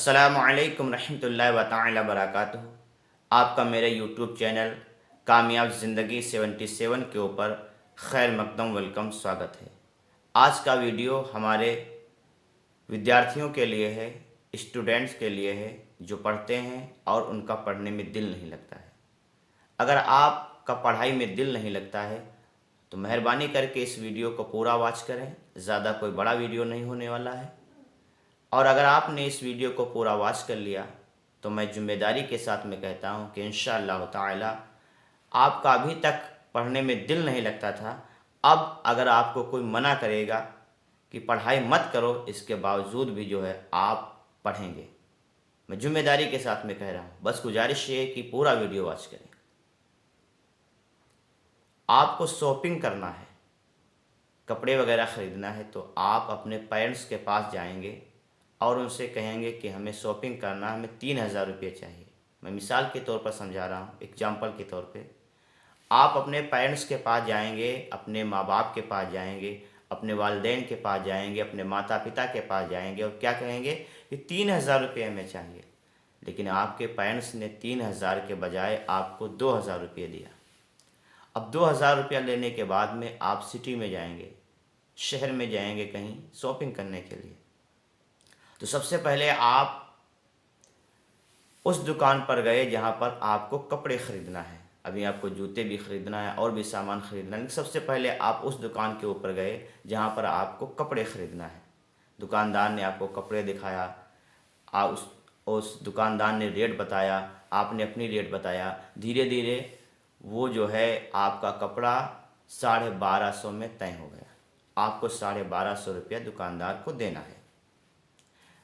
अस्सलामुअलैकुम रहमतुल्लाहि व तआला बरकातुहू। आपका मेरे यूट्यूब चैनल कामयाब ज़िंदगी 77 के ऊपर खैर मकदम वेलकम स्वागत है। आज का वीडियो हमारे विद्यार्थियों के लिए है, स्टूडेंट्स के लिए है जो पढ़ते हैं और उनका पढ़ने में दिल नहीं लगता है। अगर आपका पढ़ाई में दिल नहीं लगता है तो मेहरबानी करके इस वीडियो को पूरा वॉच करें। ज़्यादा कोई बड़ा वीडियो नहीं होने वाला है। और अगर आपने इस वीडियो को पूरा वॉच कर लिया तो मैं ज़िम्मेदारी के साथ में कहता हूँ कि इंशाअल्लाह ताला आपका अभी तक पढ़ने में दिल नहीं लगता था, अब अगर आपको कोई मना करेगा कि पढ़ाई मत करो, इसके बावजूद भी जो है आप पढ़ेंगे। मैं ज़िम्मेदारी के साथ में कह रहा हूँ। बस गुजारिश ये है कि पूरा वीडियो वॉच करें। आपको शॉपिंग करना है, कपड़े वगैरह ख़रीदना है तो आप अपने पेरेंट्स के पास जाएंगे और उनसे कहेंगे कि हमें शॉपिंग करना, हमें 3000 रुपये चाहिए। मैं मिसाल के तौर पर समझा रहा हूँ, एग्जाम्पल के तौर पे आप अपने पेरेंट्स के पास जाएंगे, अपने माँ बाप के पास जाएंगे, अपने वालिदैन के पास जाएंगे, अपने माता पिता के पास जाएंगे और क्या कहेंगे कि 3000 रुपये हमें चाहिए। लेकिन आपके पेरेंट्स ने 3000 के बजाय आपको 2000 रुपये दिया। अब 2000 रुपया लेने के बाद में आप सिटी में जाएंगे, शहर में जाएंगे कहीं शॉपिंग करने के लिए। तो सबसे पहले आप उस दुकान पर गए जहाँ पर आपको कपड़े ख़रीदना है। अभी आपको जूते भी ख़रीदना है और भी सामान ख़रीदना है, लेकिन सबसे पहले आप उस दुकान के ऊपर गए जहाँ पर आपको कपड़े ख़रीदना है। दुकानदार ने आपको कपड़े दिखाया, उस दुकानदार ने रेट बताया, आपने अपनी रेट बताया। धीरे धीरे वो जो है आपका कपड़ा 1250 में तय हो गया। आपको 1250 रुपया दुकानदार को देना है।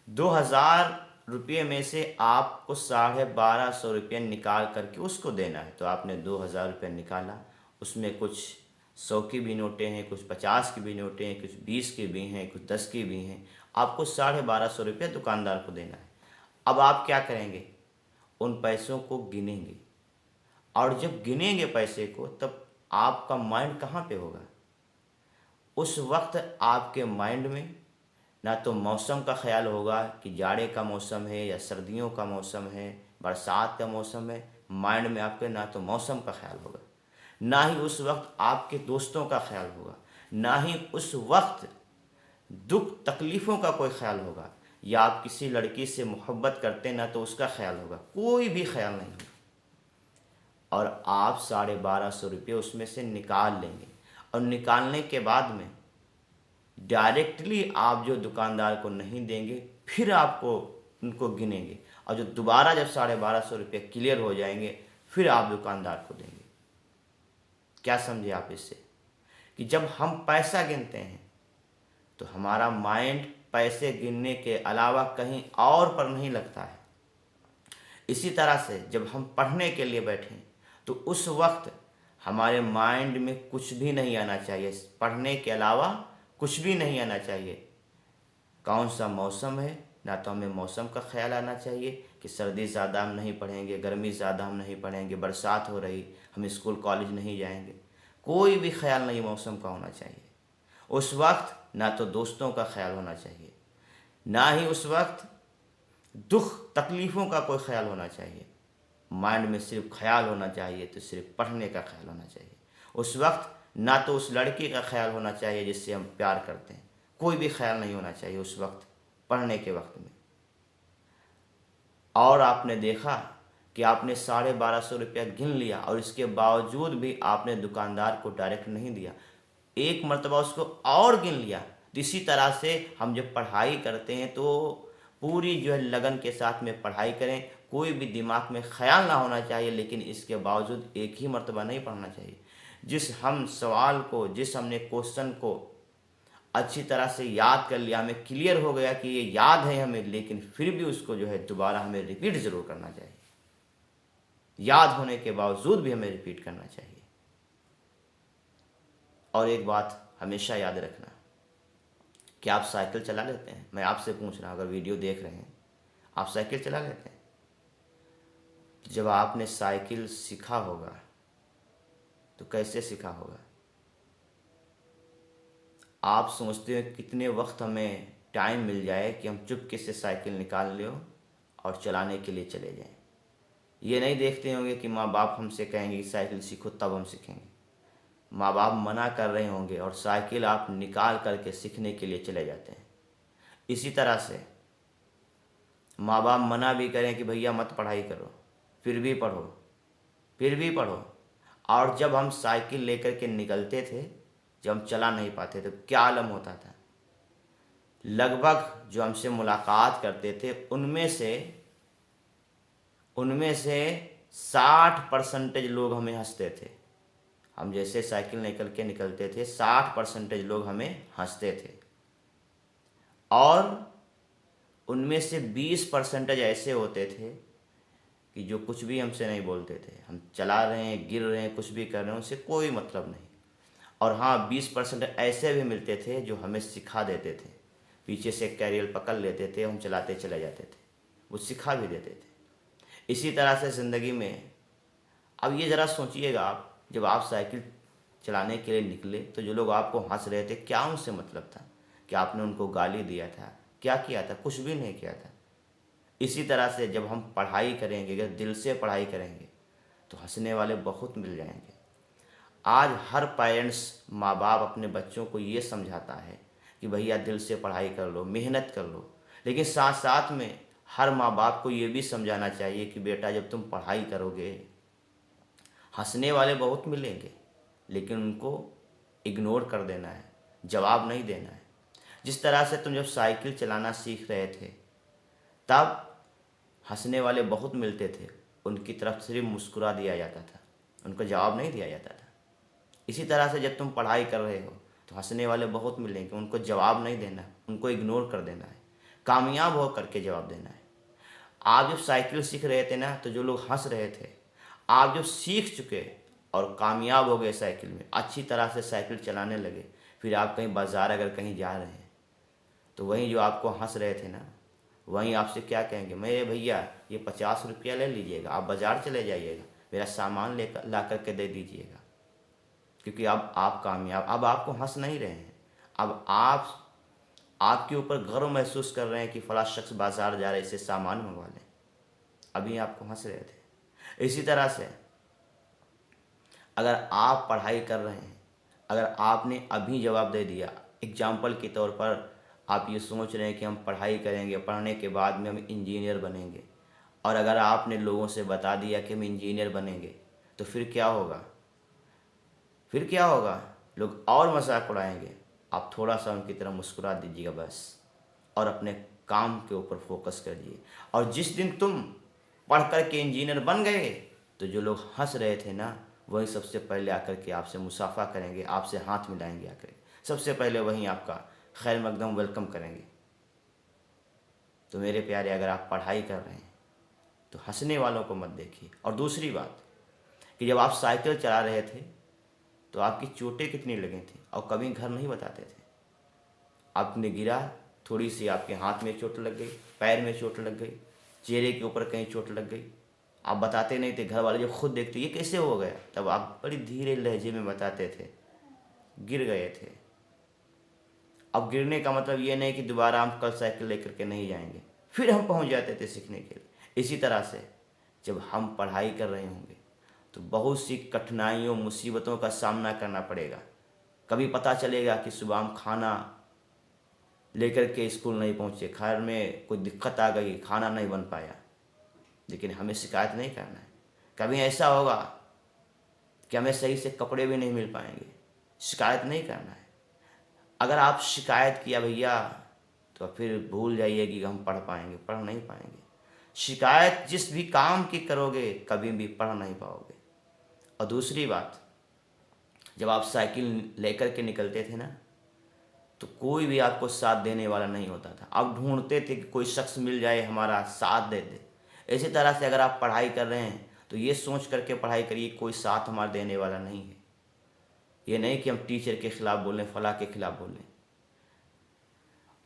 2000 रुपये में से आपको 1250 रुपये निकाल करके उसको देना है। तो आपने 2000 रुपये निकाला, उसमें कुछ 100 की भी नोटें हैं, कुछ 50 की भी नोटें हैं, कुछ 20 की भी हैं, कुछ 10 की भी हैं। आपको 1250 रुपये दुकानदार को देना है। अब आप क्या करेंगे, उन पैसों को गिनेंगे और जब गिनेंगे पैसे को तब आपका माइंड कहाँ पे होगा? उस वक्त आपके माइंड में ना तो मौसम का ख्याल होगा कि जाड़े का मौसम है या सर्दियों का मौसम है, बरसात का मौसम है। माइंड में आपके ना तो मौसम का ख्याल होगा, ना ही उस वक्त आपके दोस्तों का ख्याल होगा, ना ही उस वक्त दुख तकलीफ़ों का कोई ख्याल होगा। या आप किसी लड़की से मोहब्बत करते ना तो उसका ख्याल होगा, कोई भी ख्याल नहीं होगा। और आप 1250 रुपये उसमें से निकाल लेंगे और निकालने के बाद में डायरेक्टली आप जो दुकानदार को नहीं देंगे, फिर आपको उनको गिनेंगे और जो दोबारा जब 1250 रुपये क्लियर हो जाएंगे फिर आप दुकानदार को देंगे। क्या समझे आप इससे? कि जब हम पैसा गिनते हैं तो हमारा माइंड पैसे गिनने के अलावा कहीं और पर नहीं लगता है। इसी तरह से जब हम पढ़ने के लिए बैठें तो उस वक्त हमारे माइंड में कुछ भी नहीं आना चाहिए, पढ़ने के अलावा कुछ भी नहीं आना चाहिए। कौन सा मौसम है, ना तो हमें मौसम का ख्याल आना चाहिए कि सर्दी ज़्यादा हम नहीं पढ़ेंगे, गर्मी ज़्यादा हम नहीं पढ़ेंगे, बरसात हो रही हम स्कूल कॉलेज नहीं जाएंगे। कोई भी ख्याल नहीं मौसम का होना चाहिए उस वक्त। ना तो दोस्तों का ख्याल होना चाहिए, ना ही उस वक्त दुख तकलीफ़ों का कोई ख्याल होना चाहिए। माइंड में सिर्फ ख्याल होना चाहिए तो सिर्फ पढ़ने का ख्याल होना चाहिए उस वक्त। ना तो उस लड़की का ख्याल होना चाहिए जिससे हम प्यार करते हैं, कोई भी ख्याल नहीं होना चाहिए उस वक्त, पढ़ने के वक्त में। और आपने देखा कि आपने 1250 रुपया गिन लिया और इसके बावजूद भी आपने दुकानदार को डायरेक्ट नहीं दिया, एक मरतबा उसको और गिन लिया। तो इसी तरह से हम जब पढ़ाई करते हैं तो पूरी जो है लगन के साथ में पढ़ाई करें, कोई भी दिमाग में ख्याल ना होना चाहिए, लेकिन इसके बावजूद एक ही मरतबा नहीं पढ़ना चाहिए। जिस हम सवाल को, जिस हमने क्वेश्चन को अच्छी तरह से याद कर लिया, हमें क्लियर हो गया कि ये याद है हमें, लेकिन फिर भी उसको जो है दोबारा हमें रिपीट ज़रूर करना चाहिए। याद होने के बावजूद भी हमें रिपीट करना चाहिए। और एक बात हमेशा याद रखना, कि आप साइकिल चला लेते हैं? मैं आपसे पूछ रहा हूँ, अगर वीडियो देख रहे हैं, आप साइकिल चला लेते हैं? जब आपने साइकिल सीखा होगा तो कैसे सीखा होगा? आप सोचते हो कितने वक्त हमें टाइम मिल जाए कि हम चुपके से साइकिल निकाल ले और चलाने के लिए चले जाएं। ये नहीं देखते होंगे कि माँ बाप हमसे कहेंगे कि साइकिल सीखो तब हम सीखेंगे। माँ बाप मना कर रहे होंगे और साइकिल आप निकाल करके सीखने के लिए चले जाते हैं। इसी तरह से माँ बाप मना भी करें कि भैया मत पढ़ाई करो, फिर भी पढ़ो, फिर भी पढ़ो। और जब हम साइकिल लेकर के निकलते थे, जब हम चला नहीं पाते तो क्या आलम होता था। लगभग जो हमसे मुलाकात करते थे उनमें से 60% लोग हमें हंसते थे। हम जैसे साइकिल निकल के निकलते थे 60% लोग हमें हंसते थे, और उनमें से 20% ऐसे होते थे कि जो कुछ भी हमसे नहीं बोलते थे। हम चला रहे हैं, गिर रहे हैं, कुछ भी कर रहे हैं, उनसे कोई मतलब नहीं। और हाँ, 20% ऐसे भी मिलते थे जो हमें सिखा देते थे। पीछे से कैरियर पकड़ लेते थे, हम चलाते चले जाते थे, वो सिखा भी देते थे। इसी तरह से ज़िंदगी में अब ये ज़रा सोचिएगा, आप जब आप साइकिल चलाने के लिए निकले तो जो लोग आपको हंस रहे थे, क्या उनसे मतलब था? क्या आपने उनको गाली दिया था? क्या किया था? कुछ भी नहीं किया था। इसी तरह से जब हम पढ़ाई करेंगे, अगर दिल से पढ़ाई करेंगे तो हंसने वाले बहुत मिल जाएंगे। आज हर पेरेंट्स, माँ बाप अपने बच्चों को ये समझाता है कि भैया दिल से पढ़ाई कर लो, मेहनत कर लो। लेकिन साथ साथ में हर माँ बाप को ये भी समझाना चाहिए कि बेटा जब तुम पढ़ाई करोगे, हंसने वाले बहुत मिलेंगे, लेकिन उनको इग्नोर कर देना है, जवाब नहीं देना है। जिस तरह से तुम जब साइकिल चलाना सीख रहे थे, तब हंसने वाले बहुत मिलते थे, उनकी तरफ सिर्फ मुस्कुरा दिया जाता था, उनको जवाब नहीं दिया जाता था। इसी तरह से जब तुम पढ़ाई कर रहे हो तो हंसने वाले बहुत मिलेंगे, उनको जवाब नहीं देना, उनको इग्नोर कर देना है, कामयाब हो करके जवाब देना है। आप जब साइकिल सीख रहे थे ना, तो जो लोग हंस रहे थे, आप जब सीख चुके और कामयाब हो गए साइकिल में, अच्छी तरह से साइकिल चलाने लगे, फिर आप कहीं बाज़ार अगर कहीं जा रहे हैं तो वहीं जो आपको हंस रहे थे ना, वहीं आपसे क्या कहेंगे, मेरे भैया ये 50 रुपया ले लीजिएगा, आप बाज़ार चले जाइएगा, मेरा सामान लेकर ला करके दे दीजिएगा। क्योंकि अब आप कामयाब, अब आपको हंस नहीं रहे हैं, अब आप आपके ऊपर गर्व महसूस कर रहे हैं कि फला शख्स बाज़ार जा रहे, इससे सामान मंगवा लें। अभी आपको हंस रहे थे। इसी तरह से अगर आप पढ़ाई कर रहे हैं, अगर आपने अभी जवाब दे दिया, एग्जाम्पल के तौर पर आप ये सोच रहे हैं कि हम पढ़ाई करेंगे, पढ़ने के बाद में हम इंजीनियर बनेंगे, और अगर आपने लोगों से बता दिया कि हम इंजीनियर बनेंगे, तो फिर क्या होगा? फिर क्या होगा? लोग और मजाक उड़ाएंगे। आप थोड़ा सा उनकी तरह मुस्कुरा दीजिएगा बस, और अपने काम के ऊपर फोकस करिए। और जिस दिन तुम पढ़ कर के इंजीनियर बन गए, तो जो लोग हंस रहे थे ना, वही सबसे पहले आकर के आपसे मुसाफा करेंगे, आपसे हाथ मिलाएंगे आकर, सबसे पहले वहीं आपका खैर मकदम वेलकम करेंगे। तो मेरे प्यारे, अगर आप पढ़ाई कर रहे हैं तो हंसने वालों को मत देखिए। और दूसरी बात कि जब आप साइकिल चला रहे थे तो आपकी चोटें कितनी लगी थी, और कभी घर नहीं बताते थे। आपने गिरा, थोड़ी सी आपके हाथ में चोट लग गई, पैर में चोट लग गई, चेहरे के ऊपर कहीं चोट लग गई, आप बताते नहीं थे। घर वाले जब खुद देखते ये कैसे हो गया, तब आप बड़ी धीरे लहजे में बताते थे गिर गए थे। अब गिरने का मतलब ये नहीं कि दोबारा हम कल साइकिल लेकर के नहीं जाएंगे, फिर हम पहुंच जाते थे सीखने के लिए। इसी तरह से जब हम पढ़ाई कर रहे होंगे तो बहुत सी कठिनाइयों, मुसीबतों का सामना करना पड़ेगा। कभी पता चलेगा कि सुबह हम खाना लेकर के स्कूल नहीं पहुँचे, घर में कोई दिक्कत आ गई, खाना नहीं बन पाया, लेकिन हमें शिकायत नहीं करना है। कभी ऐसा होगा कि हमें सही से कपड़े भी नहीं मिल पाएंगे, शिकायत नहीं करना है। अगर आप शिकायत किया भैया, तो फिर भूल जाइए कि हम पढ़ पाएंगे, पढ़ नहीं पाएंगे। शिकायत जिस भी काम की करोगे, कभी भी पढ़ नहीं पाओगे। और दूसरी बात, जब आप साइकिल लेकर के निकलते थे ना, तो कोई भी आपको साथ देने वाला नहीं होता था। आप ढूंढते थे कि कोई शख्स मिल जाए हमारा साथ दे दे। इसी तरह से अगर आप पढ़ाई कर रहे हैं तो ये सोच करके पढ़ाई करिए कोई साथ हमारा देने वाला नहीं है। ये नहीं कि हम टीचर के खिलाफ बोलें, फला के खिलाफ बोलें।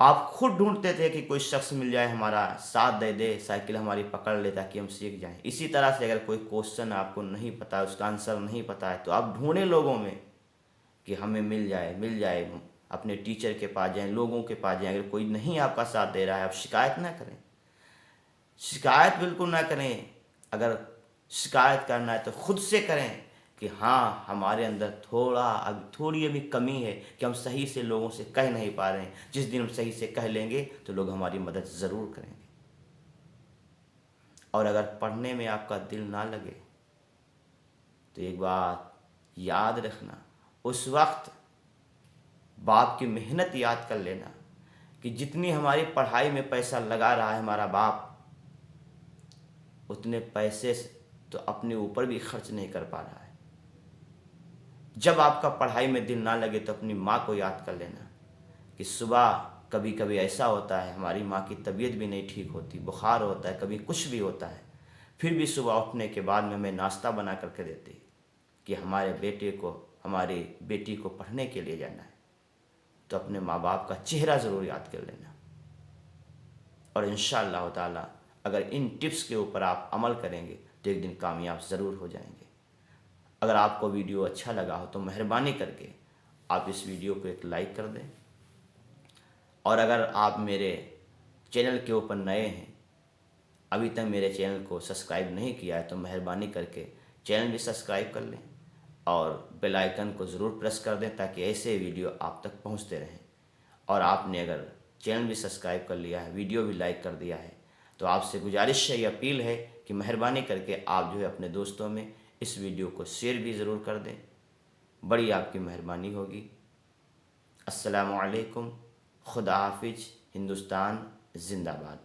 आप खुद ढूंढते थे कि कोई शख्स मिल जाए हमारा साथ दे दे, साइकिल हमारी पकड़ ले ताकि हम सीख जाएं। इसी तरह से अगर कोई क्वेश्चन आपको नहीं पता है, उसका आंसर नहीं पता है, तो आप ढूंढें लोगों में कि हमें मिल जाए, मिल जाए। अपने टीचर के पास जाएं, लोगों के पास जाएं। अगर कोई नहीं आपका साथ दे रहा है, आप शिकायत ना करें। शिकायत बिल्कुल ना करें। अगर शिकायत करना है तो खुद से करें कि हाँ, हमारे अंदर थोड़ी अभी कमी है कि हम सही से लोगों से कह नहीं पा रहे हैं। जिस दिन हम सही से कह लेंगे तो लोग हमारी मदद ज़रूर करेंगे। और अगर पढ़ने में आपका दिल ना लगे तो एक बात याद रखना, उस वक्त बाप की मेहनत याद कर लेना कि जितनी हमारी पढ़ाई में पैसा लगा रहा है हमारा बाप, उतने पैसे से तो अपने ऊपर भी खर्च नहीं कर पा रहा है। जब आपका पढ़ाई में दिल ना लगे तो अपनी माँ को याद कर लेना कि सुबह कभी कभी ऐसा होता है, हमारी माँ की तबीयत भी नहीं ठीक होती, बुखार होता है, कभी कुछ भी होता है, फिर भी सुबह उठने के बाद में हमें नाश्ता बना करके देती कि हमारी बेटी को पढ़ने के लिए जाना है। तो अपने माँ बाप का चेहरा ज़रूर याद कर लेना। और इंशाअल्लाह ताला अगर इन टिप्स के ऊपर आप अमल करेंगे तो एक दिन कामयाब ज़रूर हो जाएंगे। अगर आपको वीडियो अच्छा लगा हो तो मेहरबानी करके आप इस वीडियो को एक लाइक कर दें। और अगर आप मेरे चैनल के ऊपर नए हैं, अभी तक मेरे चैनल को सब्सक्राइब नहीं किया है, तो मेहरबानी करके चैनल भी सब्सक्राइब कर लें और बेल आइकन को ज़रूर प्रेस कर दें ताकि ऐसे वीडियो आप तक पहुंचते रहें। और आपने अगर चैनल भी सब्सक्राइब कर लिया है, वीडियो भी लाइक कर दिया है, तो आपसे गुजारिश है या अपील है कि मेहरबानी करके आप जो है अपने दोस्तों में इस वीडियो को शेयर भी ज़रूर कर दें। बड़ी आपकी मेहरबानी होगी। अस्सलामु अलैकुम। खुदा हाफिज। हिंदुस्तान जिंदाबाद।